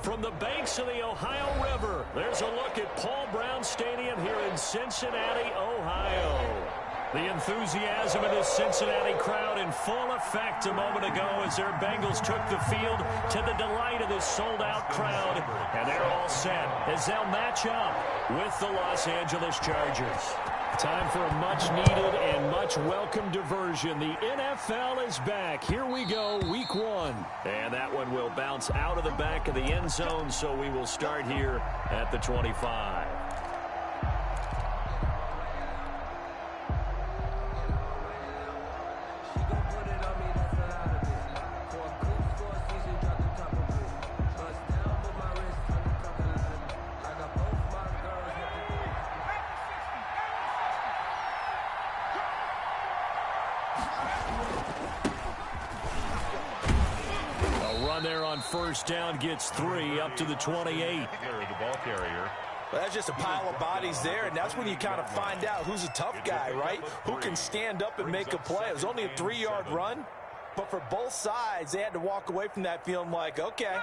From the banks of the Ohio River, there's a look at Paul Brown Stadium here in Cincinnati, Ohio. The enthusiasm of this Cincinnati crowd in full effect a moment ago as their Bengals took the field to the delight of this sold-out crowd. And they're all set as they'll match up with the Los Angeles Chargers. Time for a much-needed and much-welcome diversion. The NFL is back. Here we go, week one. And that one will bounce out of the back of the end zone, so we will start here at the 25. There on first down gets 3 up to the 28. The ball carrier. Well, that's just a pile of bodies there, and that's when you kind of find out who's a tough guy, right? Who can stand up and make a play. It was only a 3-yard run, but for both sides, they had to walk away from that feeling like, okay,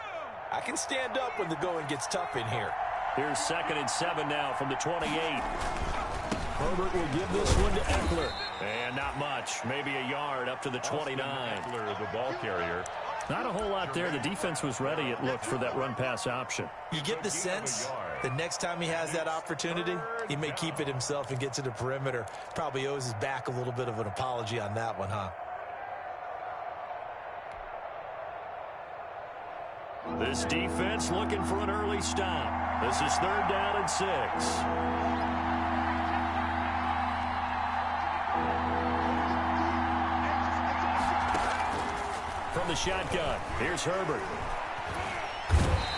I can stand up when the going gets tough in here. Here's 2nd and 7 now from the 28. Herbert will give this one to Eckler. And not much, maybe a yard up to the 29. Eckler, the ball carrier. Not a whole lot there. The defense was ready, it looked, for that run-pass option. You get the sense the next time he has that opportunity, he may keep it himself and get to the perimeter. Probably owes his back a little bit of an apology on that one, huh? This defense looking for an early stop. This is 3rd down and 6. From the shotgun, here's Herbert.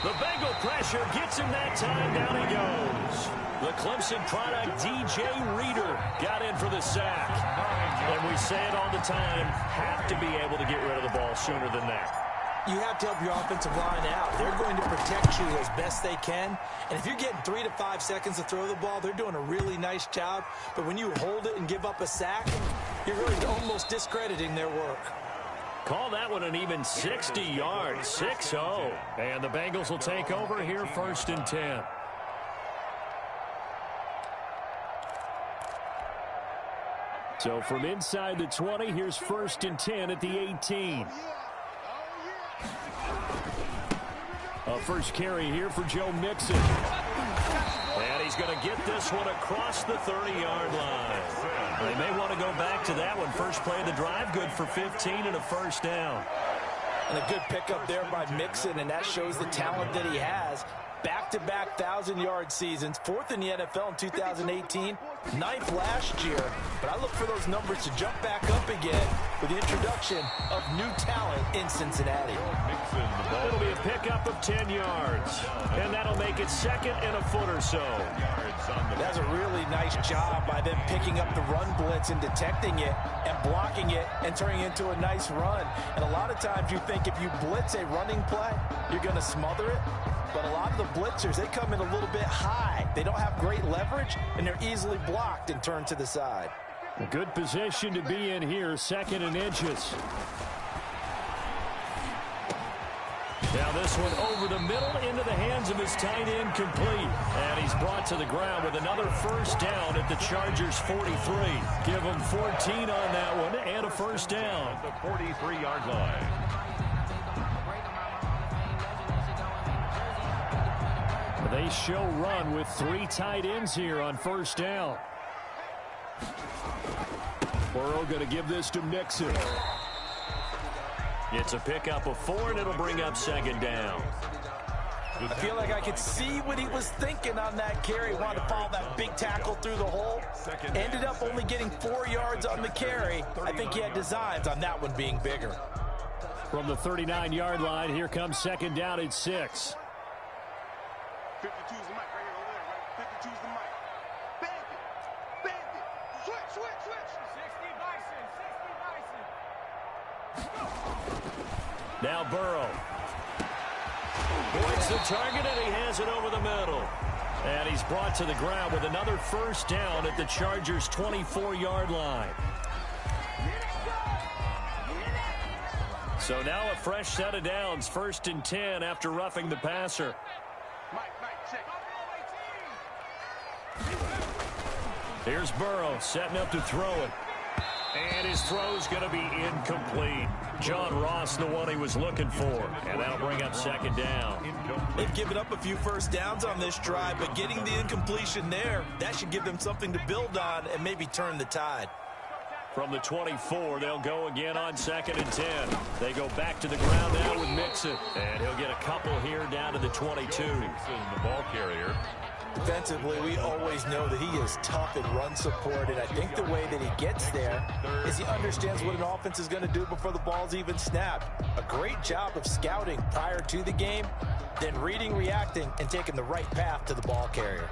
The Bengal pressure gets him that time. Down he goes. The Clemson product, DJ Reader, got in for the sack. And we say it all the time, have to be able to get rid of the ball sooner than that. You have to help your offensive line out. They're going to protect you as best they can. And if you're getting 3 to 5 seconds to throw the ball, they're doing a really nice job. But when you hold it and give up a sack, you're really almost discrediting their work. Call that one an even 60 yards, 6-0. And the Bengals will take over here 1st and 10. So from inside the 20, here's 1st and 10 at the 18. A first carry here for Joe Mixon. And he's going to get this one across the 30-yard line. They may want to go back to that one. First play of the drive, good for 15 and a first down. And a good pickup there by Mixon, and that shows the talent that he has. Back-to-back 1,000-yard seasons, 4th in the NFL in 2018, 9th last year. But I look for those numbers to jump back up again with the introduction of new talent in Cincinnati. It'll be a pickup of 10 yards, and that'll make it 2nd and a foot or so. That's a really nice job by them picking up the run blitz and detecting it and blocking it and turning it into a nice run. And a lot of times you think if you blitz a running play, you're going to smother it. But a lot of the blitzers, they come in a little bit high. They don't have great leverage, and they're easily blocked and turned to the side. A good position to be in here, 2nd and inches. Now this one over the middle into the hands of his tight end, complete. And he's brought to the ground with another first down at the Chargers' 43. Give him 14 on that one and a first down. The 43-yard line. They show run with 3 tight ends here on first down. Burrow going to give this to Mixon. It's a pickup of 4, and it'll bring up 2nd down. I feel like I could see what he was thinking on that carry. Wanted to follow that big tackle through the hole. Ended up only getting 4 yards on the carry. I think he had designs on that one being bigger. From the 39-yard line, here comes 2nd down at 6. 52's the mic right here over there, right? 52's the mic. Bandit. Switch. 60 Bison. Now Burrow. Points the target, and he has it over the middle. And he's brought to the ground with another first down at the Chargers' 24-yard line. So now a fresh set of downs, 1st and 10 after roughing the passer. Mike, check. Here's Burrow setting up to throw it. And his throw's going to be incomplete. John Ross, the one he was looking for. And that'll bring up 2nd down. They've given up a few first downs on this drive, but getting the incompletion there, that should give them something to build on and maybe turn the tide. From the 24, they'll go again on 2nd and 10. They go back to the ground now with Mixon. And he'll get a couple here down to the 22. Mixon, the ball carrier. Defensively, we always know that he is tough in run support, and I think the way that he gets there is he understands what an offense is going to do before the ball's even snapped. A great job of scouting prior to the game, then reading, reacting, and taking the right path to the ball carrier.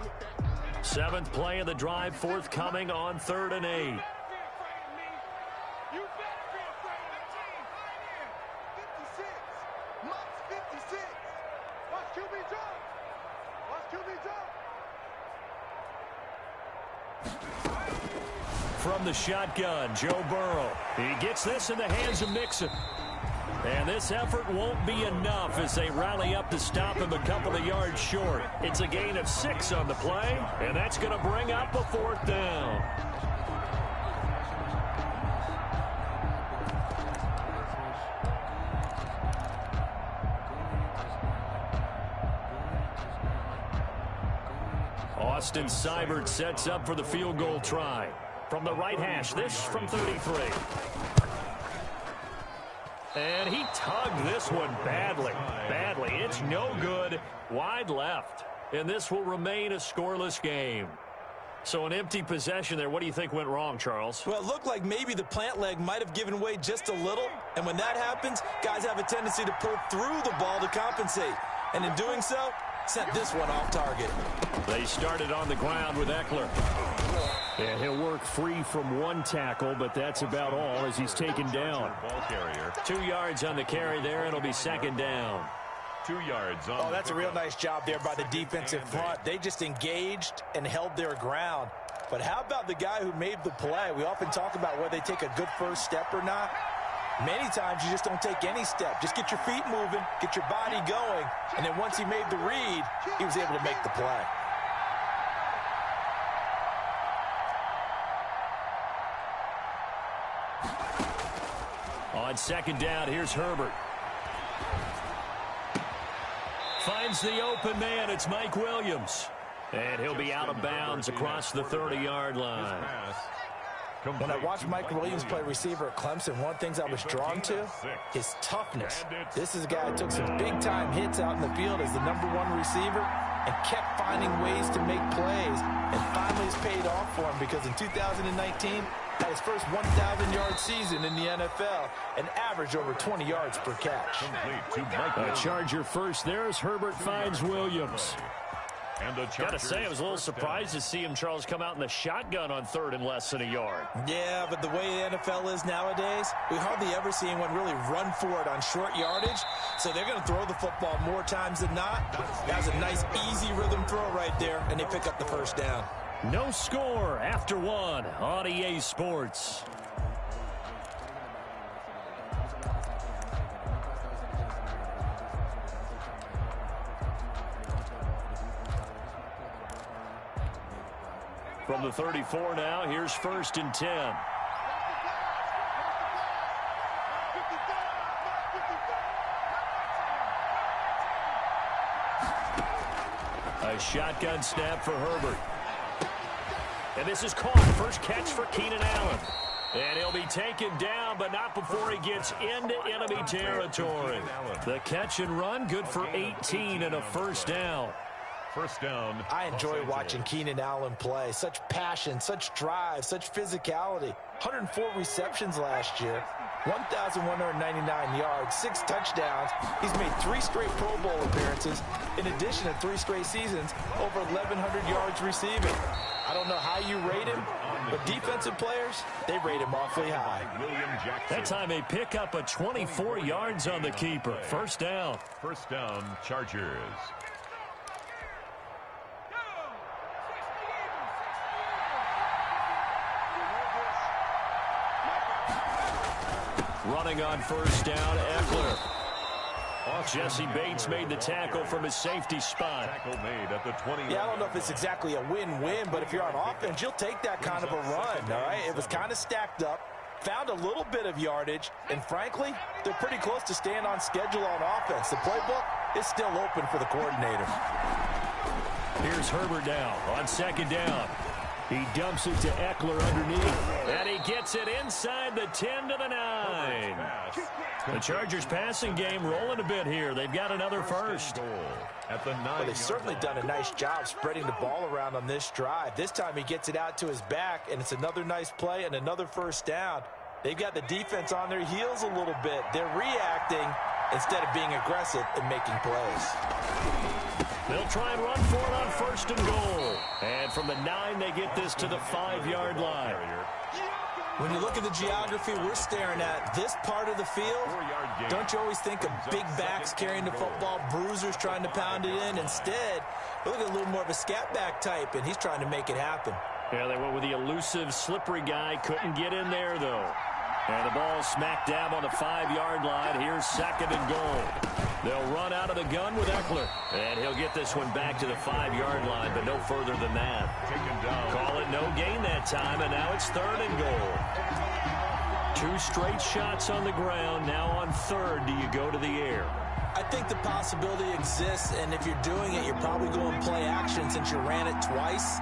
7th play of the drive, forthcoming on 3rd and 8. From the shotgun, Joe Burrow. He gets this in the hands of Mixon. And this effort won't be enough as they rally up to stop him a couple of yards short. It's a gain of 6 on the play, and that's going to bring up a 4th down. Austin Seibert sets up for the field goal try. From the right hash, this from 33. And he tugged this one badly. It's no good. Wide left. And this will remain a scoreless game. So an empty possession there. What do you think went wrong, Charles? Well, it looked like maybe the plant leg might have given way just a little. And when that happens, guys have a tendency to pull through the ball to compensate. And in doing so, sent this one off target. They started on the ground with Eckler. And he'll work free from one tackle, but that's about all as he's taken down. Ball carrier. 2 yards on the carry there, and it'll be 2nd down. 2 yards on. Oh, that's a real nice job there by the defensive front. They just engaged and held their ground. But how about the guy who made the play? We often talk about whether they take a good first step or not. Many times you just don't take any step. Just get your feet moving, get your body going, and then once he made the read, he was able to make the play. On 2nd down, here's Herbert. Finds the open man. It's Mike Williams. And he'll be out of bounds across the 30-yard line. When I watched Mike Williams play receiver at Clemson, one of the things I was drawn to, his toughness. This is a guy who took some big-time hits out in the field as the #1 receiver and kept finding ways to make plays. And finally it's paid off for him because in 2019, had his first 1,000-yard season in the NFL and averaged over 20 yards per catch. A Charger first. There's Herbert finds Williams. Got to say, I was a little surprised to see him, Charles, come out in the shotgun on 3rd and less than a yard. Yeah, but the way the NFL is nowadays, we hardly ever see anyone really run for it on short yardage. So they're going to throw the football more times than not. That was a nice, easy rhythm throw right there, and they pick up the 1st down. No score after 1 on EA Sports. From the 34 now, here's 1st and 10. A shotgun snap for Herbert. And this is caught. First catch for Keenan Allen. And he'll be taken down, but not before he gets into enemy territory. The catch and run, good for 18 and a 1st down. 1st down. I enjoy watching Keenan Allen play. Such passion, such drive, such physicality. 104 receptions last year. 1,199 yards, 6 touchdowns. He's made 3 straight Pro Bowl appearances. In addition to 3 straight seasons, over 1,100 yards receiving. I don't know how you rate him, but defensive players, they rate him awfully high. That time they pick up a 24 yards on the keeper. 1st down. 1st down, Chargers. Running on first down, Eckler. Jesse Bates made the tackle from his safety spot. Tackle made at the 20. Yeah, I don't know if it's exactly a win-win, but if you're on offense, you'll take that kind of a run, all right? It was kind of stacked up, found a little bit of yardage, and frankly, they're pretty close to staying on schedule on offense. The playbook is still open for the coordinator. Here's Herbert now on second down. He dumps it to Eckler underneath, and he gets it inside the 10 to the 9. The Chargers passing game rolling a bit here. They've got another first. At the 9. Well, they've certainly done a nice job spreading the ball around on this drive. This time he gets it out to his back, and it's another nice play and another first down. They've got the defense on their heels a little bit. They're reacting instead of being aggressive and making plays. They'll try and run for it on first and goal. And from the 9, they get this to the 5-yard line. When you look at the geography we're staring at, this part of the field, don't you always think of big backs carrying the football, bruisers trying to pound it in? Instead, look at a little more of a scat back type, and he's trying to make it happen. Yeah, they went with the elusive, slippery guy. Couldn't get in there, though. And the ball smack dab on the 5-yard line. Here's second and goal. They'll run out of the gun with Eckler. And he'll get this one back to the 5-yard line, but no further than that. Call it no gain that time, and now it's third and goal. 2 straight shots on the ground. Now on third, do you go to the air? I think the possibility exists, and if you're doing it, you're probably going play action since you ran it twice.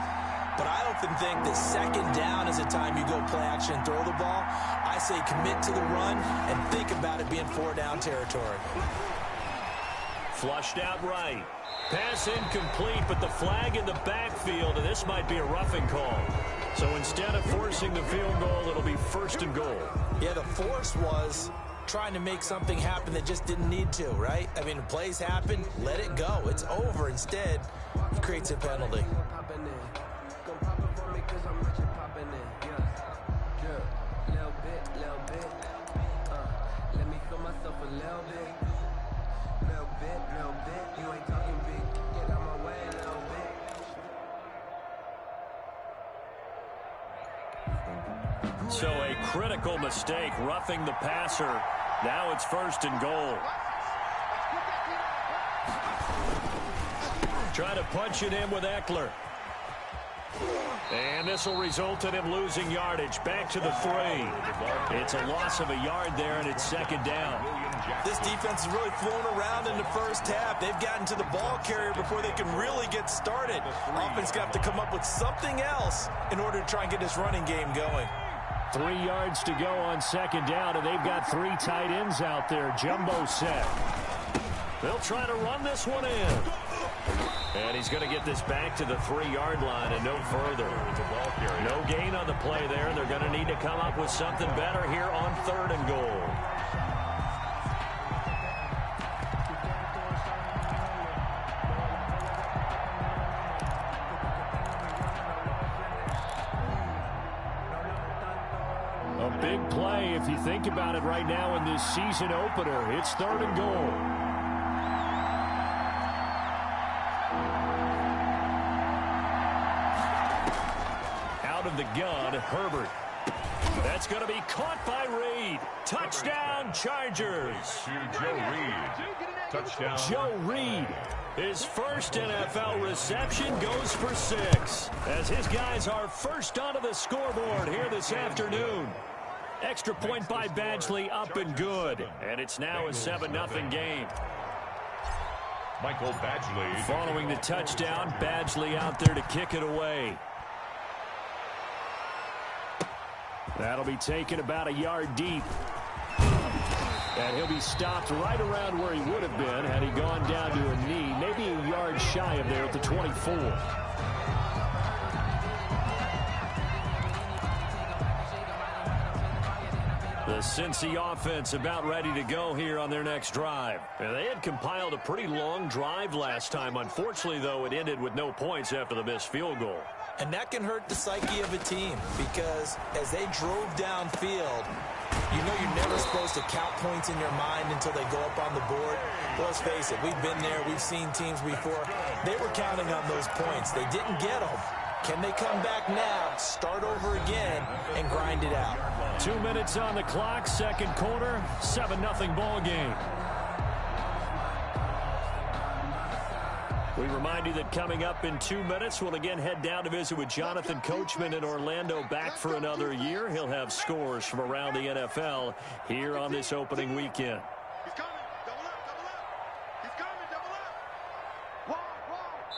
But I often think that second down is a time you go play action and throw the ball. I say commit to the run and think about it being 4-down territory. Flushed out right. Pass incomplete, but the flag in the backfield, and this might be a roughing call. So instead of forcing the field goal, it'll be first and goal. Yeah, the force was trying to make something happen that just didn't need to, right? I mean, plays happen, let it go. It's over. Instead, he creates a penalty. So a critical mistake, roughing the passer. Now it's first and goal. Try to punch it in with Eckler. And this will result in him losing yardage. Back to the 3. It's a loss of a yard there, and it's second down. This defense has really flown around in the first half. They've gotten to the ball carrier before they can really get started. Offense got to come up with something else in order to try and get this running game going. 3 yards to go on second down, and they've got 3 tight ends out there. Jumbo set. They'll try to run this one in. And he's going to get this back to the 3-yard line and no further. No gain on the play there. They're going to need to come up with something better here on third and goal. A big play if you think about it right now in this season opener. It's third and goal. Out of the gun, Herbert. That's going to be caught by Reed. Touchdown, Chargers. Joe Reed. Touchdown. Joe Reed. His first NFL reception goes for 6. As his guys are first onto the scoreboard here this afternoon. Extra point by Badgley, up and good. And it's now a 7-0 game. Michael Badgley. Following the touchdown, Badgley out there to kick it away. That'll be taken about a yard deep. And he'll be stopped right around where he would have been had he gone down to a knee, maybe a yard shy of there at the 24. The Cincy offense about ready to go here on their next drive. And they had compiled a pretty long drive last time. Unfortunately, though, it ended with no points after the missed field goal. And that can hurt the psyche of a team because as they drove downfield, you know you're never supposed to count points in your mind until they go up on the board. Well, let's face it, we've been there. We've seen teams before. They were counting on those points. They didn't get them. Can they come back now, start over again, and grind it out? 2 minutes on the clock, second quarter, 7-0 ball game. We remind you that coming up in 2 minutes, we'll again head down to visit with Jonathan Coachman in Orlando, back for another year. He'll have scores from around the NFL here on this opening weekend. He's coming. Double up, double up. He's coming, double up.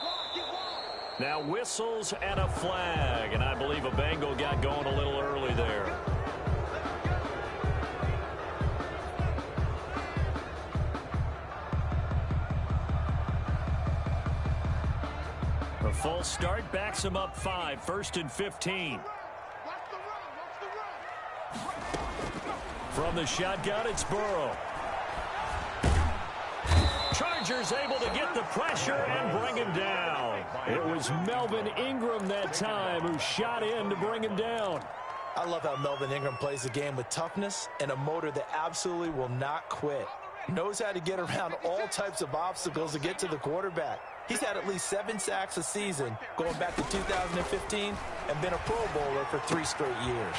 Wall, get wall. Now whistles and a flag, and I believe a Bengal got going a little early there. A false start backs him up 5, 1st and 15. From the shotgun, it's Burrow. Chargers able to get the pressure and bring him down. It was Melvin Ingram that time who shot in to bring him down. I love how Melvin Ingram plays the game with toughness and a motor that absolutely will not quit. Knows how to get around all types of obstacles to get to the quarterback. He's had at least 7 sacks a season going back to 2015 and been a Pro Bowler for 3 straight years.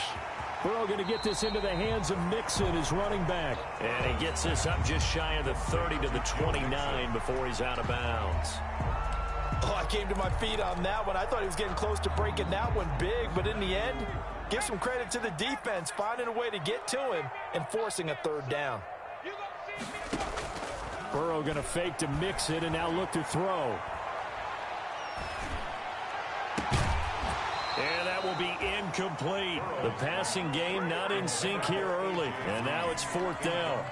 Burrow going to get this into the hands of Mixon, his running back. And he gets this up just shy of the 30 to the 29 before he's out of bounds. Oh, I came to my feet on that one. I thought he was getting close to breaking that one big, but in the end, give some credit to the defense, finding a way to get to him and forcing a 3rd down. Burrow going to fake to mix it and now look to throw. And that will be incomplete. The passing game not in sync here early. And now it's 4th down.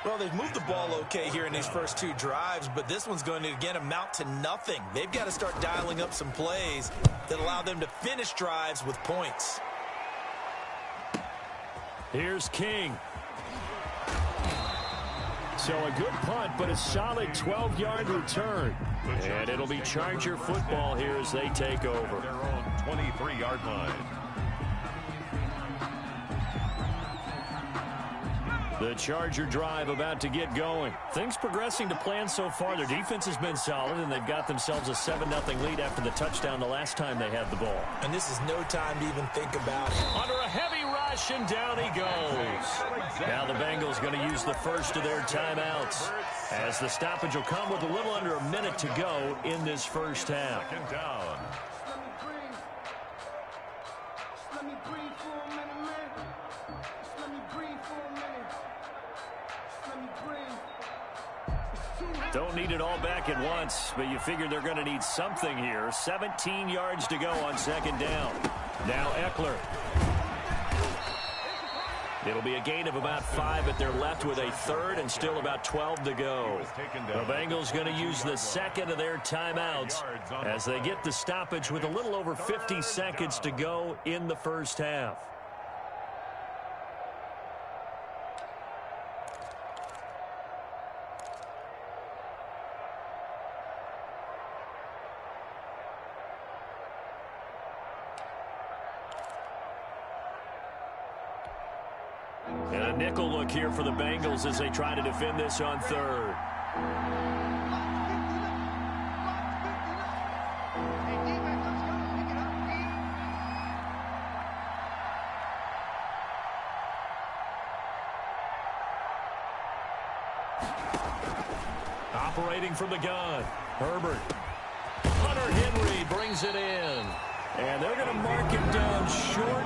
Well, they've moved the ball okay here in these first 2 drives, but this one's going to, again, amount to nothing. They've got to start dialing up some plays that allow them to finish drives with points. Here's King. So a good punt, but a solid 12-yard return. And it'll be Charger football here as they take over. Their own 23-yard line. The Charger drive about to get going. Things progressing to plan so far. Their defense has been solid, and they've got themselves a 7-0 lead after the touchdown the last time they had the ball. And this is no time to even think about it. Under a heavy rush, and down he goes. Now the Bengals going to use the first of their timeouts, as the stoppage will come with a little under a minute to go in this first half. 2nd down. Let me breathe for a minute, man. Let me breathe for a minute. Let me breathe. Don't need it all back at once, but you figure they're going to need something here. 17 yards to go on 2nd down. Now Eckler. It'll be a gain of about 5, but they're left with a 3rd and still about 12 to go. The Bengals going to use the second of their timeouts as they get the stoppage with a little over 50 seconds to go in the first half. And a nickel look here for the Bengals as they try to defend this on 3rd. Operating from the gun, Herbert. Hunter Henry brings it in. And they're going to mark him down short,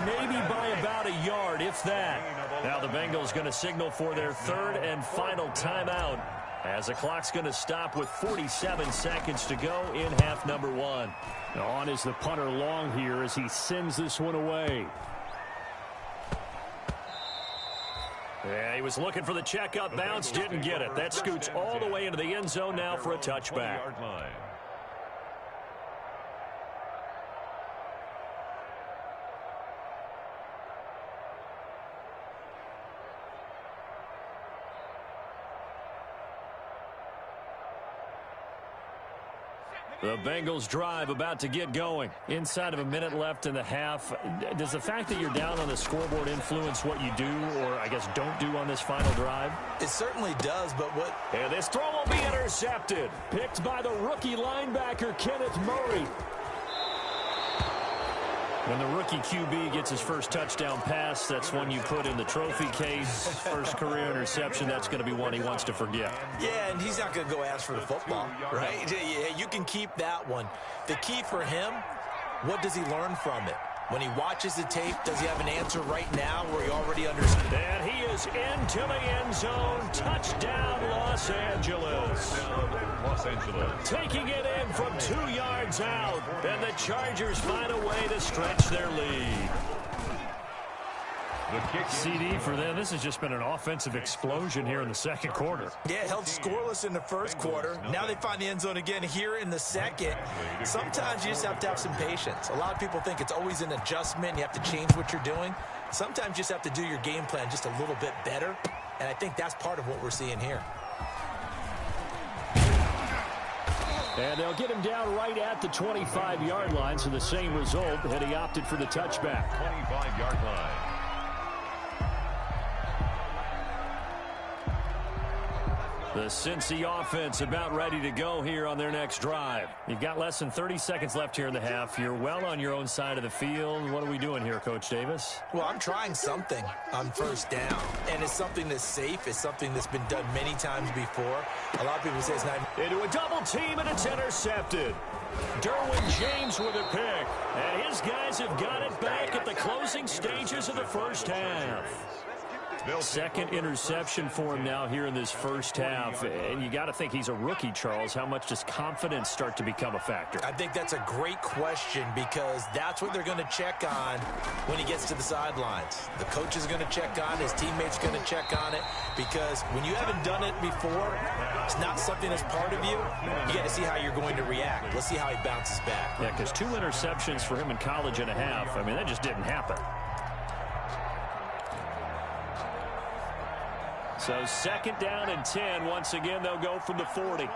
maybe by about a yard, if that. Now the Bengals going to signal for their 3rd and final timeout, as the clock's going to stop with 47 seconds to go in half number 1. On is the punter Long here as he sends this one away. Yeah, he was looking for the checkup bounce, didn't get it. That scoots all the way into the end zone now for a touchback. The Bengals drive about to get going. Inside of a minute left in the half. Does the fact that you're down on the scoreboard influence what you do, or I guess don't do on this final drive? It certainly does, but what... And this throw will be intercepted. Picked by the rookie linebacker, Kenneth Murray. When the rookie QB gets his first touchdown pass, that's one you put in the trophy case. First career interception, that's going to be one he wants to forget. Yeah, and he's not going to go ask for the football, right? Yeah, you can keep that one. The key for him, what does he learn from it? When he watches the tape, does he have an answer right now where he already understands? And he is into the end zone. Touchdown, Los Angeles. Taking it in from 2 yards out. And the Chargers find a way to stretch their lead. CD for them. This has just been an offensive explosion here in the second quarter. Yeah, held scoreless in the first quarter. Now they find the end zone again here in the second. Sometimes you just have to have some patience. A lot of people think it's always an adjustment. You have to change what you're doing. Sometimes you just have to do your game plan just a little bit better. And I think that's part of what we're seeing here. And they'll get him down right at the 25-yard line. So the same result, and he opted for the touchback. 25-yard line. The Cincy offense about ready to go here on their next drive. You've got less than 30 seconds left here in the half. You're well on your own side of the field. What are we doing here, Coach Davis? Well, I'm trying something on first down. And it's something that's safe. It's something that's been done many times before. A lot of people say it's not. Into a double team, and it's intercepted. Derwin James with a pick. And his guys have got it back at the closing stages of the first half. Second interception for him now here in this first half. And you got to think he's a rookie, Charles. How much does confidence start to become a factor? I think that's a great question because that's what they're going to check on when he gets to the sidelines. The coach is going to check on it. His teammates are going to check on it because when you haven't done it before, it's not something that's part of you. You got to see how you're going to react. Let's see how he bounces back. Yeah, because 2 interceptions for him in college and a half. I mean, that just didn't happen. So second down and 10. Once again, they'll go from the 40.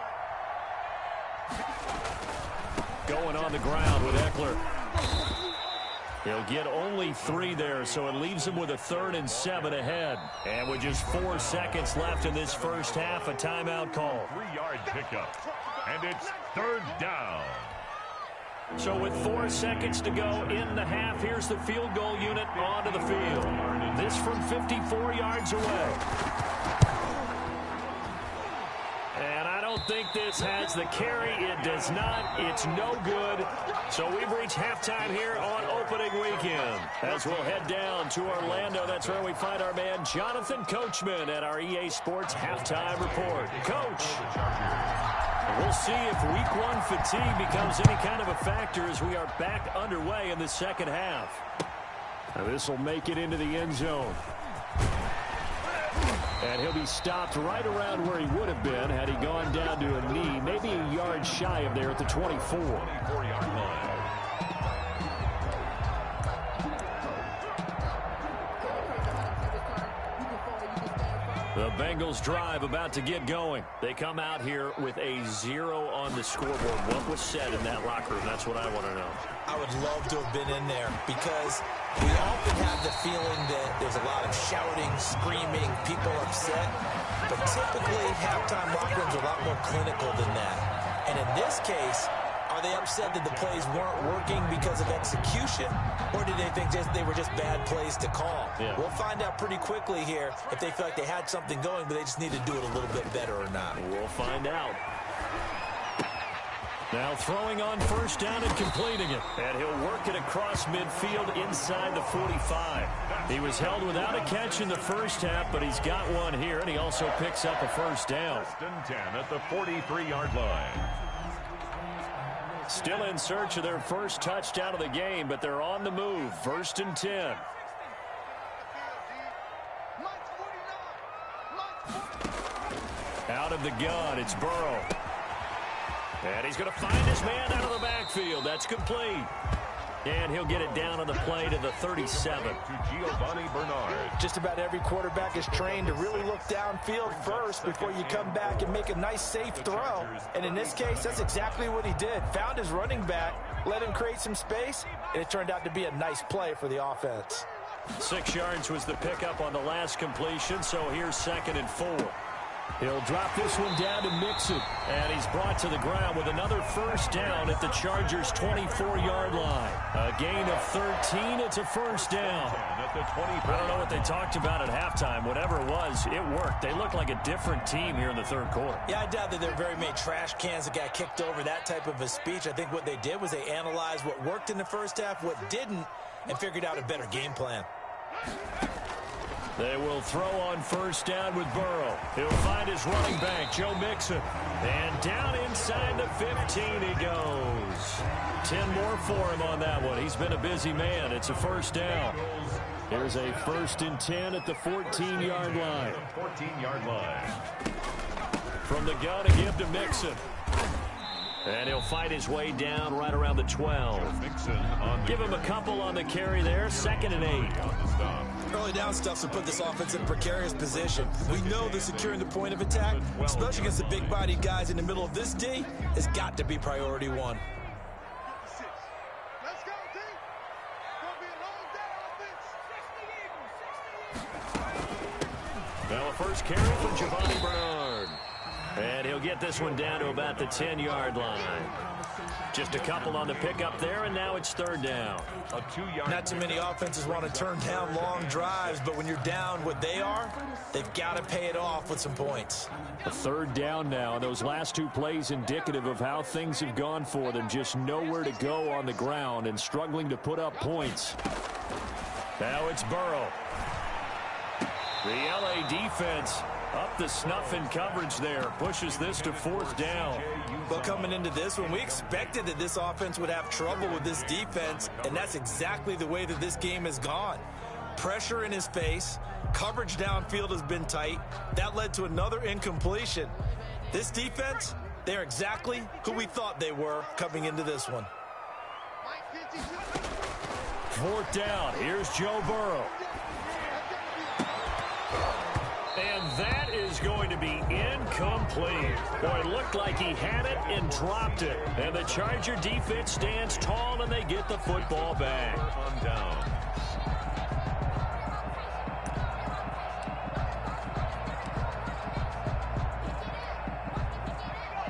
Going on the ground with Eckler. He'll get only 3 there, so it leaves him with a 3rd and 7 ahead. And with just 4 seconds left in this first half, a timeout call. 3-yard pickup. And it's 3rd down. So with 4 seconds to go in the half, here's the field goal unit onto the field. This from 54 yards away. And I don't think this has the carry. It does not. It's no good. So we've reached halftime here on opening weekend. As we'll head down to Orlando, that's where we find our man Jonathan Coachman at our EA Sports Halftime Report. Coach, we'll see if Week 1 fatigue becomes any kind of a factor as we are back underway in the second half. Now this will make it into the end zone. And he'll be stopped right around where he would have been had he gone down to a knee, maybe a yard shy of there at the 24. 24-yard line. The Bengals drive about to get going. They come out here with a 0 on the scoreboard. What was said in that locker room? That's what I want to know. I would love to have been in there because we often have the feeling that there's a lot of shouting, screaming, people upset. But typically, halftime locker rooms are a lot more clinical than that. And in this case, are they upset that the plays weren't working because of execution? Or did they think they were just bad plays to call? Yeah. We'll find out pretty quickly here if they feel like they had something going, but they just need to do it a little bit better or not. We'll find out. Now throwing on first down and completing it. And he'll work it across midfield inside the 45. He was held without a catch in the first half, but he's got one here, and he also picks up a first down. 1st and 10 at the 43-yard line. Still in search of their first touchdown of the game, but they're on the move. 1st and 10. Out of the gun, it's Burrow. And he's going to find his man out of the backfield. That's complete. And he'll get it down on the play to the 37. To Giovanni Bernard. Just about every quarterback is trained to really look downfield first before you come back and make a nice, safe throw. And in this case, that's exactly what he did. Found his running back, let him create some space, and it turned out to be a nice play for the offense. 6 yards was the pickup on the last completion, so here's 2nd and 4. He'll drop this one down to Mixon. And he's brought to the ground with another first down at the Chargers' 24-yard line. A gain of 13. It's a first down. I don't know what they talked about at halftime. Whatever it was, it worked. They looked like a different team here in the third quarter. Yeah, I doubt that there were very many trash cans that got kicked over, that type of a speech. I think what they did was they analyzed what worked in the first half, what didn't, and figured out a better game plan. They will throw on first down with Burrow. He'll find his running back, Joe Mixon. And down inside the 15 he goes. 10 more for him on that one. He's been a busy man. It's a first down. Here's a 1st and 10 at the 14-yard line. 14-yard line. From the gun to give to Mixon. And he'll fight his way down right around the 12. Give him a couple on the carry there. 2nd and 8. Early down stuff to put this offense in a precarious position. We know that securing the point of attack, especially against the big-bodied guys in the middle of this D, has got to be priority one. Let's go, team. Gonna be a long day, offense. Now a first carry for Giovanni Bernard. And he'll get this one down to about the 10-yard line. Just a couple on the pickup there, and now it's 3rd down. A 2-yard. Not too many offenses want to turn down long drives, but when you're down what they are, they've got to pay it off with some points. A 3rd down now. Those last 2 plays indicative of how things have gone for them. Just nowhere to go on the ground and struggling to put up points. Now it's Burrow. The LA defense up the snuff in coverage there. Pushes this to 4th down. But coming into this one, we expected that this offense would have trouble with this defense, and that's exactly the way that this game has gone. Pressure in his face. Coverage downfield has been tight. That led to another incompletion. This defense, they're exactly who we thought they were coming into this one. 4th down. Here's Joe Burrow. And that is going to be incomplete. Boy, it looked like he had it and dropped it. And the Charger defense stands tall, and they get the football back. On down.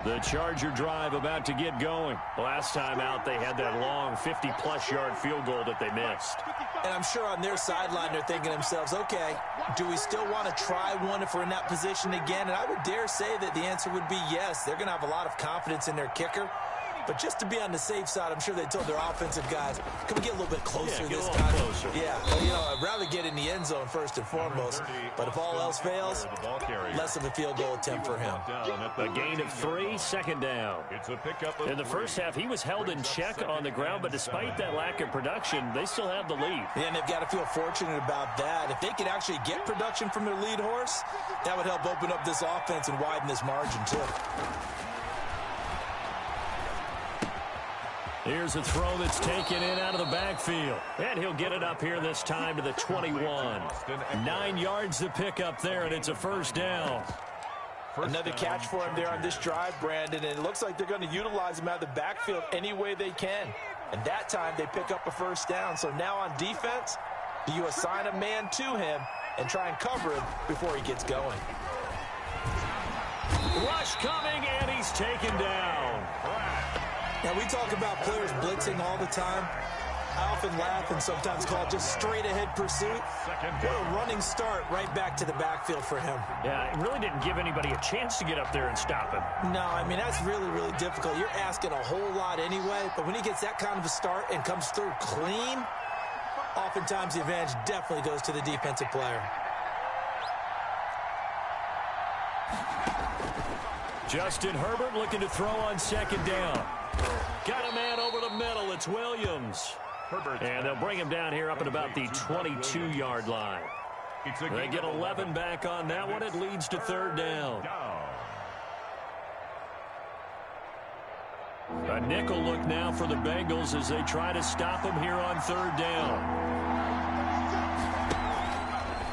The Charger drive about to get going. Last time out, they had that long 50-plus yard field goal that they missed. And I'm sure on their sideline they're thinking to themselves, okay, do we still want to try one if we're in that position again? And I would dare say that the answer would be yes. They're going to have a lot of confidence in their kicker. But just to be on the safe side, I'm sure they told their offensive guys, can we get a little bit closer this time? Closer. Yeah, well, you know, I'd rather get in the end zone first and foremost. But if all else fails, less of a field goal attempt for him. A gain of 3, 2nd down. In the first half, he was held in check on the ground, but despite that lack of production, they still have the lead. And they've got to feel fortunate about that. If they could actually get production from their lead horse, that would help open up this offense and widen this margin, too. Here's a throw that's taken in out of the backfield. And he'll get it up here this time to the 21. 9 yards to pick up there, and it's a first down. Another catch for him there on this drive, Brandon, and it looks like they're going to utilize him out of the backfield any way they can. And that time they pick up a first down. So now on defense, do you assign a man to him and try and cover him before he gets going? Rush coming, and he's taken down. Now, we talk about players blitzing all the time. I often laugh and sometimes call it just straight-ahead pursuit. What a running start right back to the backfield for him. Yeah, it really didn't give anybody a chance to get up there and stop him. No, I mean, that's really, really difficult. You're asking a whole lot anyway, but when he gets that kind of a start and comes through clean, oftentimes the advantage definitely goes to the defensive player. Justin Herbert looking to throw on 2nd down. Got a man over the middle. It's Williams. And they'll bring him down here up at about the 22-yard line. They get 11 back on that one. It leads to 3rd down. A nickel look now for the Bengals as they try to stop him here on 3rd down.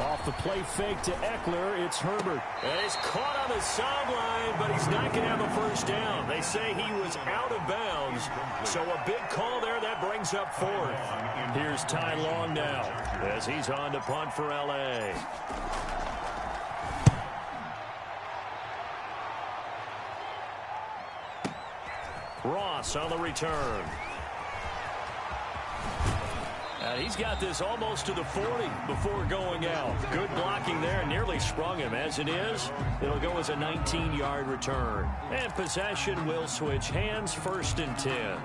Off the play fake to Eckler, it's Herbert. And he's caught on the sideline, but he's not going to have a first down. They say he was out of bounds, so a big call there that brings up 4th. Here's Ty Long now as he's on to punt for L.A. Ross on the return. And he's got this almost to the 40 before going out. Good blocking there. Nearly sprung him. As it is, it'll go as a 19-yard return. And possession will switch hands, 1st and 10.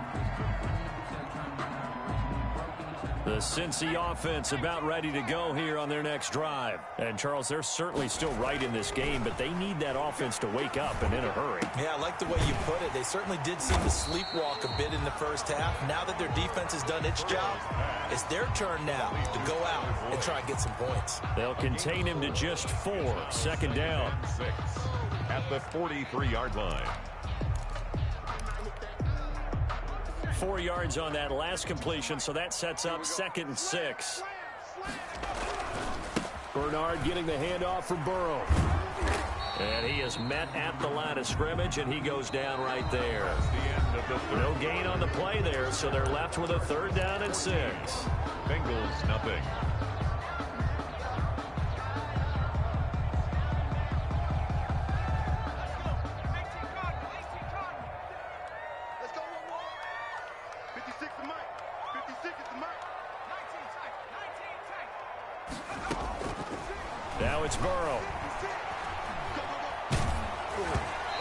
The Cincy offense about ready to go here on their next drive. And, Charles, they're certainly still right in this game, but they need that offense to wake up and in a hurry. Yeah, I like the way you put it. They certainly did seem to sleepwalk a bit in the first half. Now that their defense has done its job, it's their turn now to go out and try and get some points. They'll contain him to just 4. 2nd down. 6 at the 43-yard line. 4 yards on that last completion, so that sets up 2nd and 6. Bernard getting the handoff from Burrow. And he is met at the line of scrimmage, and he goes down right there. No gain on the play there, so they're left with a 3rd down and 6. Bengals nothing. Now it's Burrow.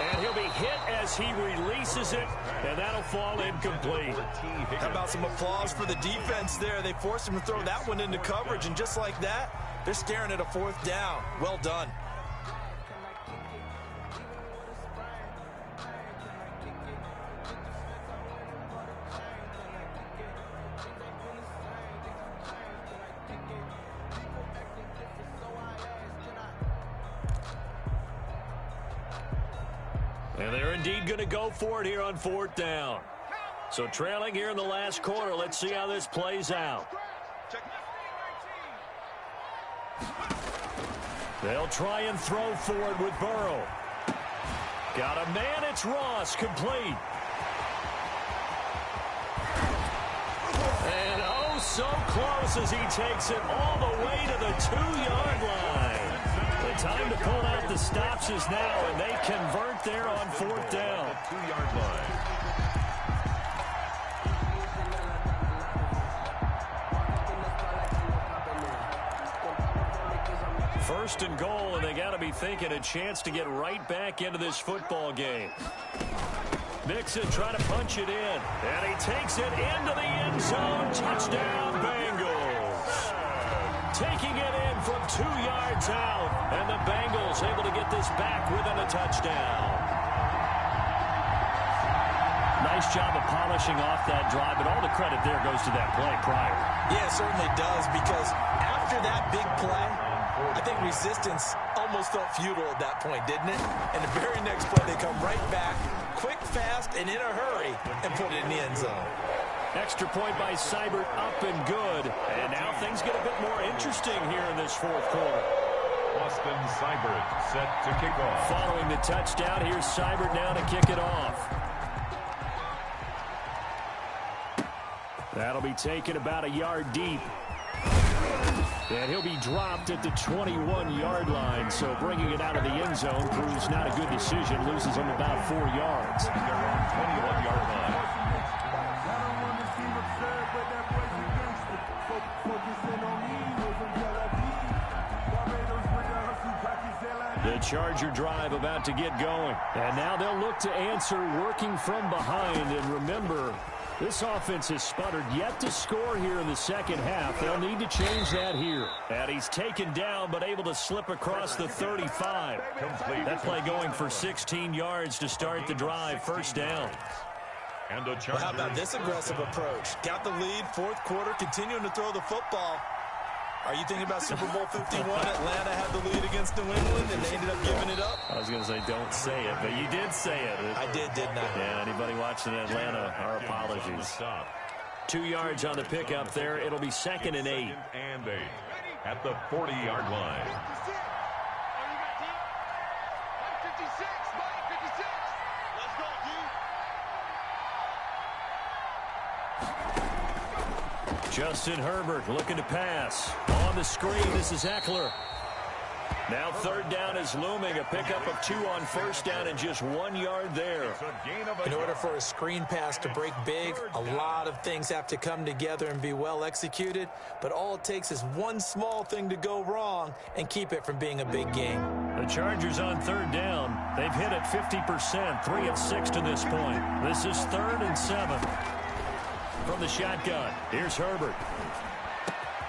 And he'll be hit as he releases it, and that'll fall incomplete. How about some applause for the defense there? They forced him to throw that one into coverage, and just like that, they're staring at a 4th down. Well done. And they're indeed going to go for it here on 4th down. So trailing here in the last quarter. Let's see how this plays out. They'll try and throw for it with Burrow. Got a man. It's Ross. Complete. And oh, so close as he takes it all the way to the 2-yard line. The time to pull out the stops is now, and they convert there on 4th down. 2-yard line. First and goal, and they got to be thinking a chance to get right back into this football game. Mixon trying to punch it in, and he takes it into the end zone. Touchdown, Bengals. Taking it in from 2 yards out, and the Bengals able to get this back within a touchdown. Nice job of polishing off that drive, but all the credit there goes to that play prior. Yeah, it certainly does, because after that big play, I think resistance almost felt futile at that point, didn't it? And the very next play, they come right back, quick, fast, and in a hurry, and put it in the end zone. Extra point by Seibert, up and good. And now things get a bit more interesting here in this 4th quarter. Austin Seibert set to kick off. Following the touchdown, here's Seibert now to kick it off. That'll be taken about a yard deep. And he'll be dropped at the 21-yard line, so bringing it out of the end zone proves not a good decision. Loses him about 4 yards. 21-yard line. The Charger drive about to get going. And now they'll look to answer working from behind. And remember, this offense has sputtered yet to score here in the 2nd half. They'll need to change that here. And he's taken down but able to slip across the 35. That play going for 16 yards to start the drive. 1st down. And the Well, how about this aggressive approach? Got the lead, 4th quarter, continuing to throw the football. Are you thinking about Super Bowl 51? Atlanta had the lead against New England, and they ended up giving it up? I was going to say don't say it, but you did say it. I did, didn't I? Yeah, anybody watching Atlanta, our apologies. 2 yards on the pickup there. It'll be 2nd and 8. And 8 at the 40-yard line. Justin Herbert looking to pass. On the screen, this is Eckler. Now third down is looming. A pickup of 2 on first down and just 1 yard there. In order for a screen pass to break big, a lot of things have to come together and be well executed. But all it takes is one small thing to go wrong and keep it from being a big game. The Chargers on third down. They've hit it 50%, 3 of 6 to this point. This is 3rd and 7. From the shotgun, here's Herbert.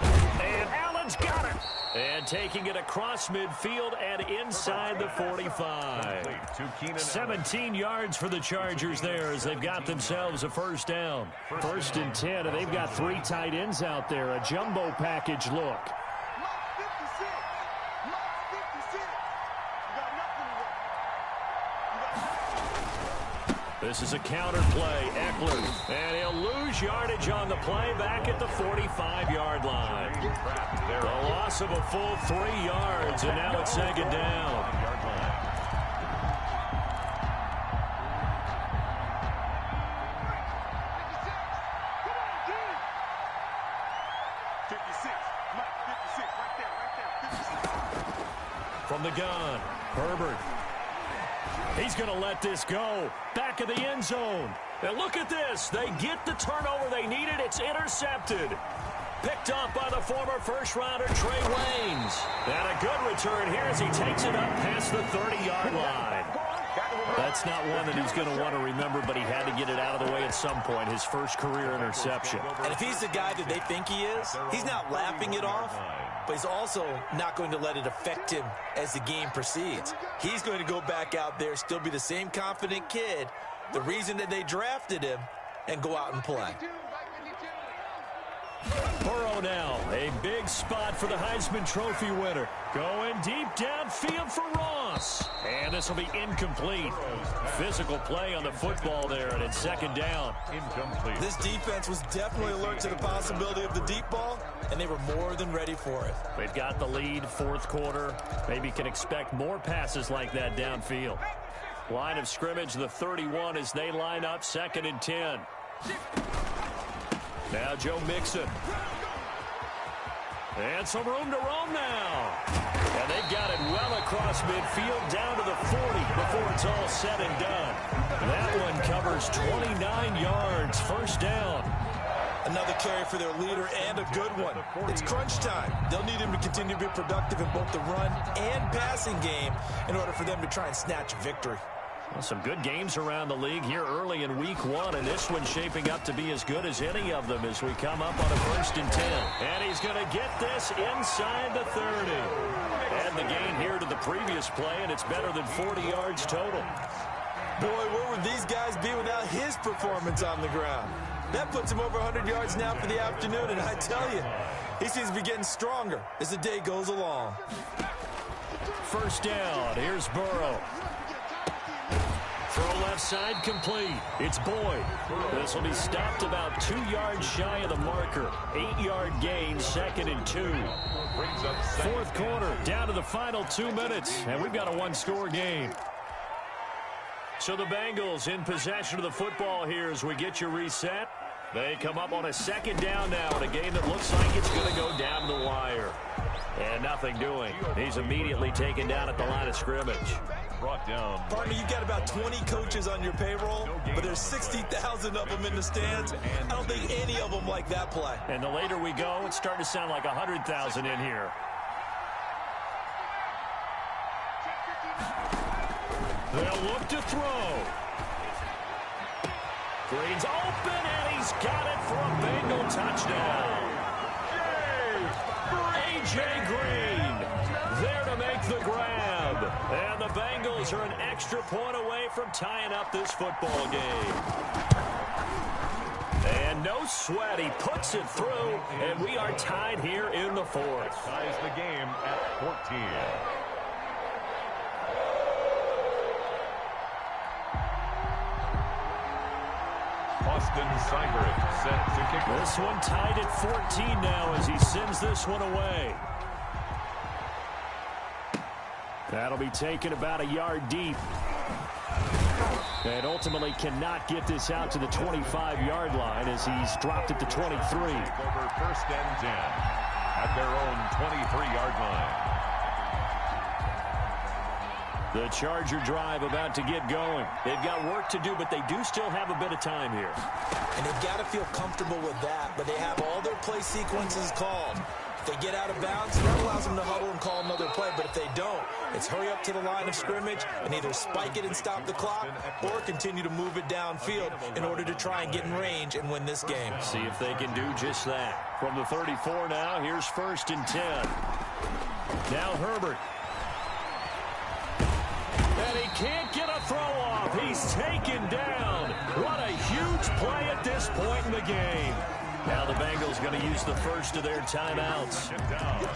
And Allen's got it. And taking it across midfield and inside the 45. 17 yards for the Chargers there as they've got themselves a first down. 1st and 10, and they've got 3 tight ends out there. A jumbo package look. This is a counter play. Eckler. And he'll lose yardage on the play back at the 45-yard line. The loss of a full 3 yards, and now it's 2nd down. From the gun, Herbert. He's going to let this go. Back of the end zone. And look at this. They get the turnover they needed. It's intercepted. Picked off by the former first-rounder Trey Waynes. And a good return here as he takes it up past the 30-yard line. That's not one that he's going to want to remember, but he had to get it out of the way at some point, his first career interception. And if he's the guy that they think he is, he's not laughing it off, but he's also not going to let it affect him as the game proceeds. He's going to go back out there, still be the same confident kid, the reason that they drafted him, and go out and play. Burrow now, a big spot for the Heisman Trophy winner. Going deep downfield for Ross. And this will be incomplete. Physical play on the football there, and it's 2nd down. Incomplete. This defense was definitely alert to the possibility of the deep ball, and they were more than ready for it. They've got the lead, 4th quarter. Maybe can expect more passes like that downfield. Line of scrimmage, the 31 as they line up, 2nd and 10. Now Joe Mixon. And some room to roam now. And they've got it well across midfield down to the 40 before it's all said and done. That one covers 29 yards, 1st down. Another carry for their leader and a good one. It's crunch time. They'll need him to continue to be productive in both the run and passing game in order for them to try and snatch a victory. Well, some good games around the league here early in week 1, and this one's shaping up to be as good as any of them as we come up on a 1st and 10. And he's going to get this inside the 30. And the gain here to the previous play, and it's better than 40 yards total. Boy, where would these guys be without his performance on the ground? That puts him over 100 yards now for the afternoon, and I tell you, he seems to be getting stronger as the day goes along. 1st down, here's Burrow. Throw left side complete. It's Boyd. This will be stopped about 2 yards shy of the marker. 8-yard gain, 2nd and 2. 4th quarter, down to the final 2 minutes, and we've got a 1-score game. So the Bengals in possession of the football here as we get you reset. They come up on a 2nd down now in a game that looks like it's going to go down to the wire. And nothing doing. He's immediately taken down at the line of scrimmage. Brought down. Partner, you've got about 20 coaches on your payroll, but there's 60,000 of them in the stands. I don't think any of them like that play. And the later we go, it's starting to sound like 100,000 in here. They'll look to throw. Green's open, and he's got it for a Bengal touchdown. A.J. Green there to make the grab. And the Bengals are an extra point away from tying up this football game. And no sweat, he puts it through, and we are tied here in the 4th. Ties the game at 14. Austin Seibert set to kick. This one tied at 14 now as he sends this one away. That'll be taken about a yard deep. And ultimately cannot get this out to the 25-yard line as he's dropped it to 23. Over 1st and 10 at their own 23-yard line. The Charger drive about to get going. They've got work to do, but they do still have a bit of time here. And they've got to feel comfortable with that, but they have all their play sequences called. If they get out of bounds, that allows them to huddle and call another play, but if they don't, it's hurry up to the line of scrimmage and either spike it and stop the clock or continue to move it downfield in order to try and get in range and win this game. See if they can do just that. From the 34 now, here's 1st and 10. Now Herbert. And he can't get a throw off. He's taken down. What a huge play at this point in the game. Now the Bengals going to use the first of their timeouts,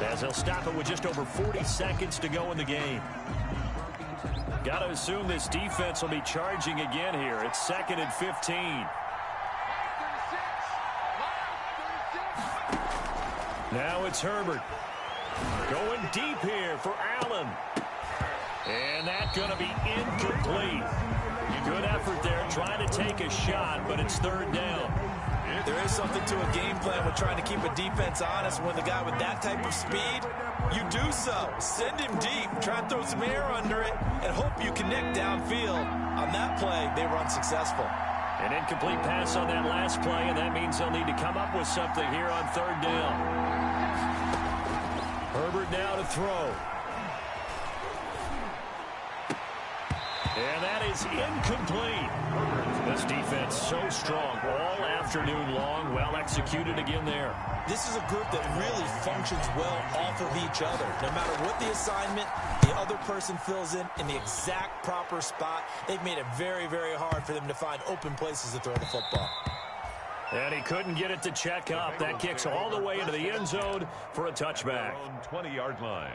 as they'll stop it with just over 40 seconds to go in the game. Got to assume this defense will be charging again here. It's 2nd and 15. Now it's Herbert. Going deep here for Allen. And that's going to be incomplete. Good effort there trying to take a shot, but it's 3rd down. There is something to a game plan with trying to keep a defense honest. When the guy with that type of speed, you do so. Send him deep. Try and throw some air under it and hope you connect downfield. On that play, they were unsuccessful. An incomplete pass on that last play, and that means they'll need to come up with something here on 3rd down. Herbert now to throw. And that is incomplete. This defense so strong all afternoon long. Well executed again there. This is a group that really functions well off of each other. No matter what the assignment, the other person fills in the exact proper spot. They've made it very, very hard for them to find open places to throw the football. And he couldn't get it to check up. That kicks all the way into the end zone for a touchback. 20-yard line.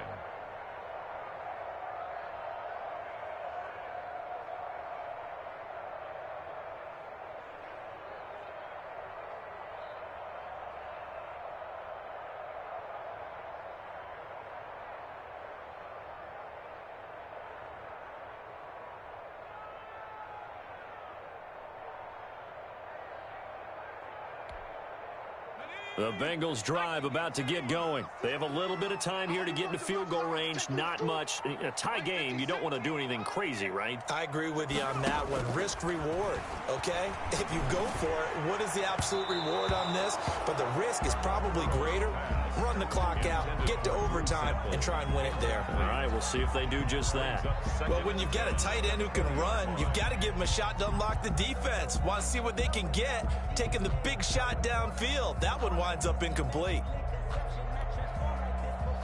The Bengals drive about to get going. They have a little bit of time here to get into field goal range. Not much. In a tie game, you don't want to do anything crazy, right? I agree with you on that one. Risk reward, okay? If you go for it, what is the absolute reward on this? But the risk is probably greater. Run the clock out, get to overtime, and try and win it there. All right, we'll see if they do just that. Well, when you've got a tight end who can run, you've got to give him a shot to unlock the defense. Want to see what they can get, taking the big shot downfield. That one winds up incomplete.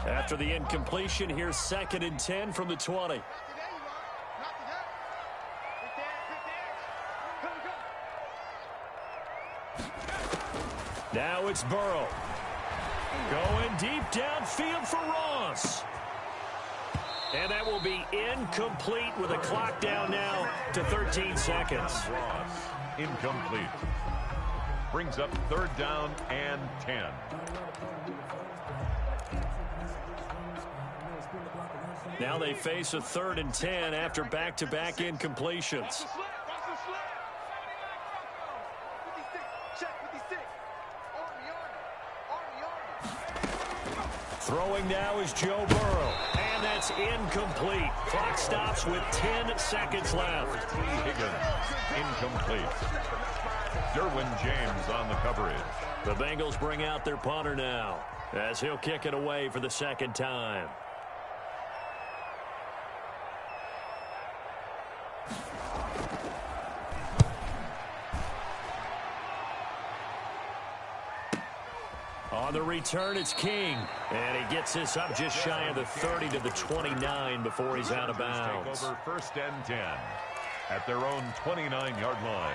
After the incompletion, here's 2nd and 10 from the 20. Now it's Burrow. Going deep downfield for Ross. And that will be incomplete with a clock down now to 13 seconds. Ross, incomplete. Brings up 3rd down and 10. Now they face a 3rd and 10 after back-to-back incompletions. Throwing now is Joe Burrow, and that's incomplete. Clock stops with 10 seconds left. Higgins, incomplete. Derwin James on the coverage. The Bengals bring out their punter now, as he'll kick it away for the 2nd time. On the return, it's King. And he gets this up just shy of the 30 to the 29 before he's out of bounds. Take over 1st and 10 at their own 29-yard line.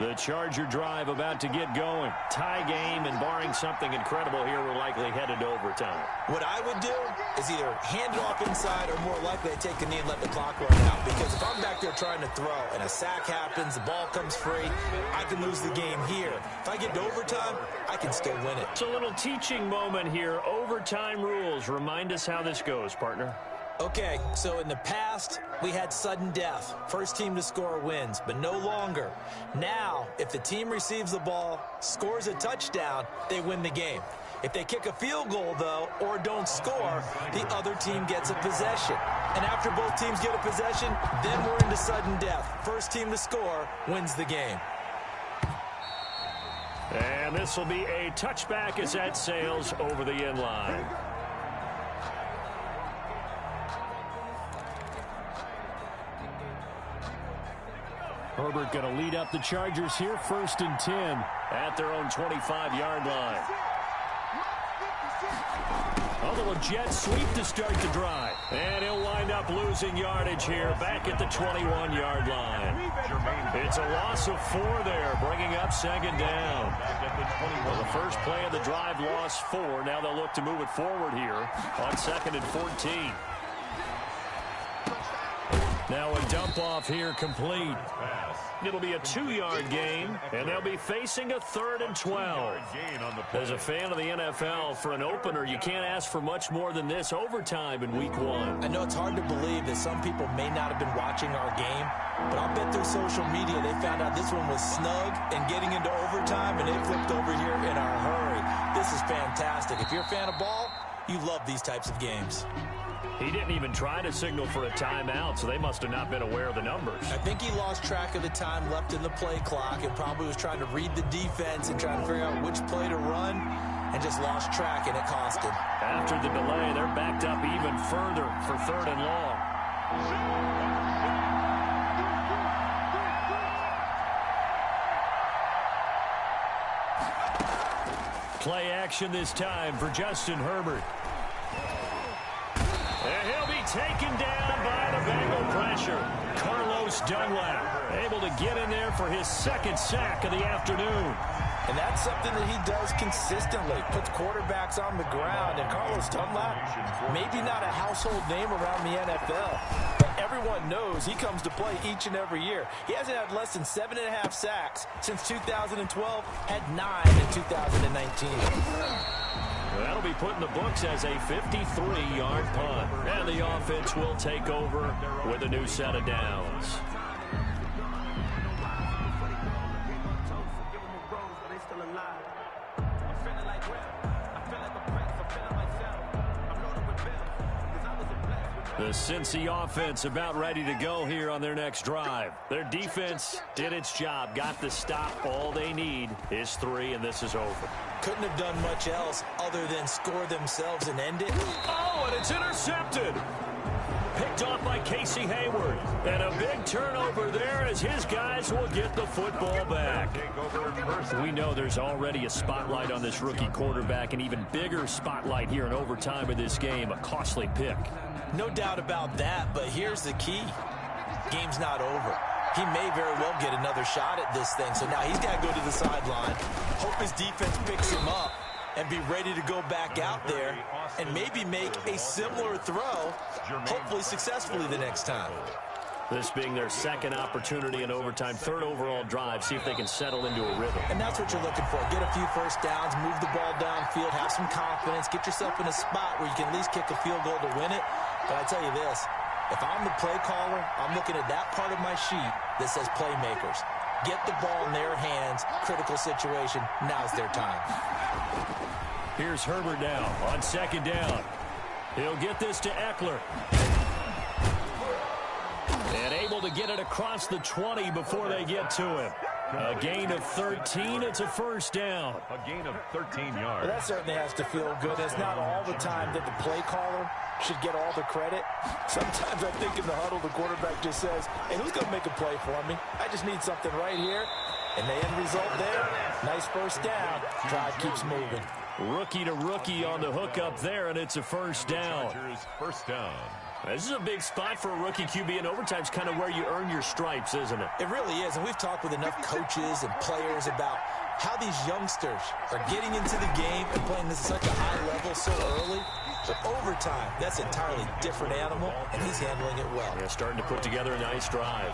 The Charger drive about to get going. Tie game, and barring something incredible here, we're likely headed to overtime. What I would do is either hand it off inside or more likely to take a knee and let the clock run out. Because if I'm back there trying to throw and a sack happens, the ball comes free, I can lose the game here. If I get to overtime, I can still win it. It's a little teaching moment here. Overtime rules. Remind us how this goes, partner. Okay, so in the past, we had sudden death. First team to score wins, but no longer. Now, if the team receives the ball, scores a touchdown, they win the game. If they kick a field goal, though, or don't score, the other team gets a possession. And after both teams get a possession, then we're into sudden death. First team to score wins the game. And this will be a touchback as that sails over the end line. Herbert going to lead up the Chargers here, 1st and 10 at their own 25-yard line. A little jet sweep to start the drive. And he'll wind up losing yardage here back at the 21-yard line. It's a loss of 4 there, bringing up 2nd down. Well, the first play of the drive lost 4. Now they'll look to move it forward here on 2nd and 14. Now a dump off here complete. It'll be a 2-yard gain, and they'll be facing a 3rd and 12. As a fan of the NFL, for an opener, you can't ask for much more than this overtime in week 1. I know it's hard to believe that some people may not have been watching our game, but I'll bet through social media they found out this one was snug and getting into overtime, and they flipped over here in a hurry. This is fantastic. If you're a fan of ball, you love these types of games. He didn't even try to signal for a timeout, so they must have not been aware of the numbers. I think he lost track of the time left in the play clock and probably was trying to read the defense and trying to figure out which play to run and just lost track, and it cost him. After the delay, they're backed up even further for 3rd and long. Play action this time for Justin Herbert. And he'll be taken down by the Bengal pressure. Carlos Dunlap able to get in there for his 2nd sack of the afternoon. And that's something that he does consistently, puts quarterbacks on the ground. And Carlos Dunlap, maybe not a household name around the NFL, but everyone knows he comes to play each and every year. He hasn't had less than 7.5 sacks since 2012, had 9 in 2019. That'll be put in the books as a 53-yard punt. And the offense will take over with a new set of downs. The Cincy offense about ready to go here on their next drive. Their defense did its job, got the stop. All they need is 3, and this is over. Couldn't have done much else other than score themselves and end it. Oh, and it's intercepted. Picked off by Casey Hayward. And a big turnover there as his guys will get the football back. We know there's already a spotlight on this rookie quarterback, an even bigger spotlight here in overtime of this game, a costly pick. No doubt about that, but here's the key. Game's not over. He may very well get another shot at this thing, so now he's got to go to the sideline, hope his defense picks him up, and be ready to go back out there and maybe make a similar throw, hopefully successfully the next time. This being their 2nd opportunity in overtime, 3rd overall drive, see if they can settle into a rhythm. And that's what you're looking for. Get a few first downs, move the ball downfield, have some confidence, get yourself in a spot where you can at least kick a field goal to win it. But I tell you this, if I'm the play caller, I'm looking at that part of my sheet that says playmakers. Get the ball in their hands, critical situation, now's their time. Here's Herbert now on 2nd down. He'll get this to Eckler. And able to get it across the 20 before they get to him. A gain of 13. It's a 1st down. A gain of 13 yards. Well, that certainly has to feel good. It's not all the time that the play caller should get all the credit. Sometimes I think in the huddle, the quarterback just says, hey, who's going to make a play for me? I just need something right here. And the end result there, nice 1st down. Drive keeps moving. Rookie to rookie on the hook up there, and it's a 1st down. Chargers 1st down. This is a big spot for a rookie QB, and overtime's kind of where you earn your stripes, isn't it? It really is, and we've talked with enough coaches and players about how these youngsters are getting into the game and playing this at such a high level so early. But overtime, that's an entirely different animal, and he's handling it well. Yeah, starting to put together a nice drive.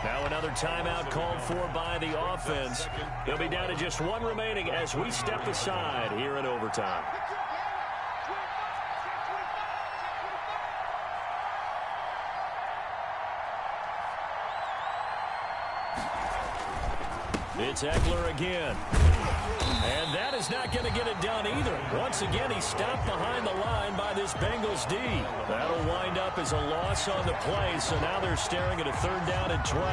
Now another timeout called for by the offense. They'll be down to just 1 remaining as we step aside here in overtime. It's Eckler again. And that is not going to get it done either. Once again, he stopped behind the line by this Bengals D. That'll wind up as a loss on the play, so now they're staring at a 3rd down and 12.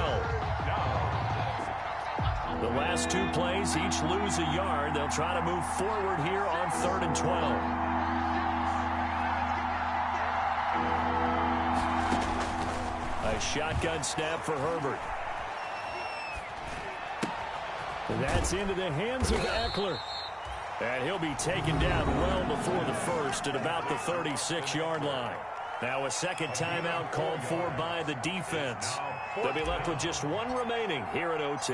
The last 2 plays, each lose a yard. They'll try to move forward here on 3rd and 12. A shotgun snap for Herbert. That's into the hands of Eckler. And he'll be taken down well before the first at about the 36-yard line. Now a second timeout called for by the defense. They'll be left with just 1 remaining here at OT.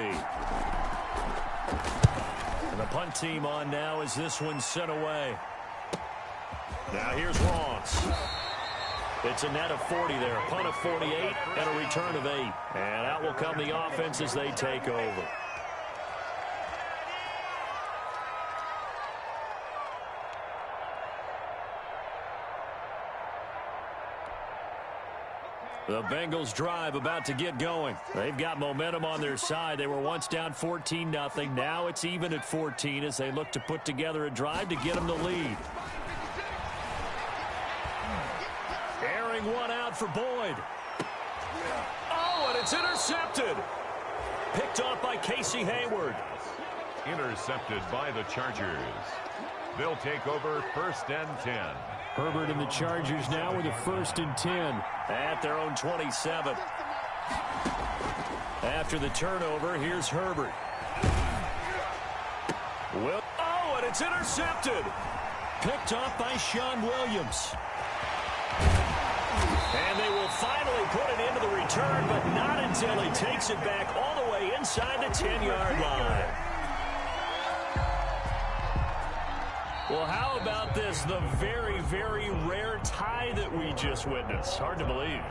And the punt team on now as this one's sent away. Now here's Ross. It's a net of 40 there. A punt of 48 and a return of 8. And out will come the offense as they take over. The Bengals drive about to get going. They've got momentum on their side. They were once down 14-0. Now it's even at 14 as they look to put together a drive to get them the lead. Airing one out for Boyd. Oh, and it's intercepted. Picked off by Casey Hayward. Intercepted by the Chargers. They'll take over 1st and 10. Herbert and the Chargers now with a 1st and 10 at their own 27. After the turnover, here's Herbert. Oh, and it's intercepted. Picked off by Sean Williams. And they will finally put it into the return, but not until he takes it back all the way inside the 10-yard line. Well, how about this? The very, very rare tie that we just witnessed. Hard to believe.